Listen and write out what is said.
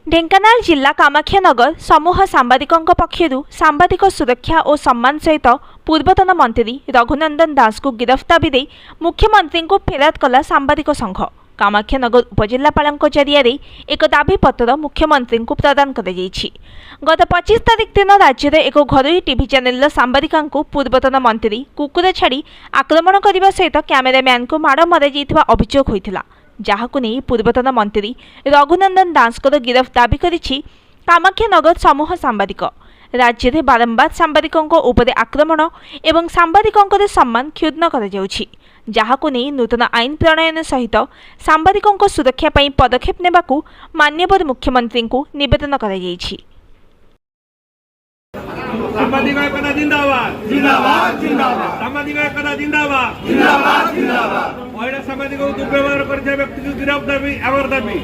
ढेंकानाल जिला कामाक्षानगर समूह सांबादिकों पक्षरु सांबादिक सुरक्षा और सम्मान सहित पूर्वतन मंत्री रघुनंदन दास को गिरफ्त दाबी दे मुख्यमंत्री को फेराद कला सांबादिक संघ। कामाक्षानगर उपजिल्लापाल जरिया एक दाबी पत्र मुख्यमंत्री को प्रदान कर गत 25 तारिख दिन राज्य में एक घरोई टीवी चैनल सांबादिका पूर्वतन मंत्री कुकुर छाड़ी आक्रमण करने सहित कैमेरामैन को माड़ मर अभियोग होता, जहां नहीं पूर्वतन मंत्री रघुनंदन दास को गिरफ्त दाबी करिछि कामाक्षानगर समूह सांबादिक। राज्य में बारंबार सांबादिकों उपर आक्रमण एवं सांबादिकों सम्मान क्षुण्ण कर जहां नहीं नूतन आईन प्रणयन सहित सांबादिकों सुरक्षा पर पदक्षेप नेबाकू माननीय मुख्यमंत्री को निवेदन कर सांबादिक एकता जिंदाबाद जिंदाबाद जिंदाबाद सांबादिक एकता जिंदाबाद जिंदाबाद जिंदाबाद महिला सांबादिक दुर्व्यवहार करथिबा व्यक्ति को गिरफ्त दाबी आमर दाबी